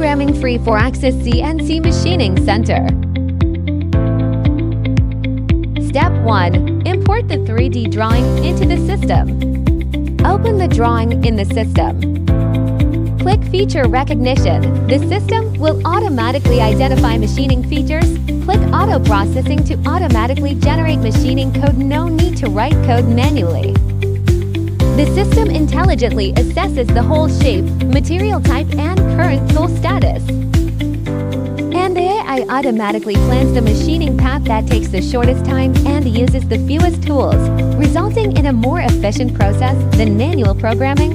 programming-free 4-axis CNC machining center. Step 1. Import the 3D drawing into the system. Open the drawing in the system. Click Feature Recognition. The system will automatically identify machining features. Click Auto Processing to automatically generate machining code. No need to write code manually. The system intelligently assesses the hole shape, material type, and current tool status. And the AI automatically plans the machining path that takes the shortest time and uses the fewest tools, resulting in a more efficient process than manual programming.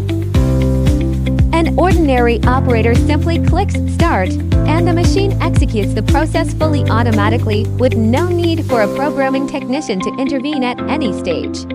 An ordinary operator simply clicks Start, and the machine executes the process fully automatically with no need for a programming technician to intervene at any stage.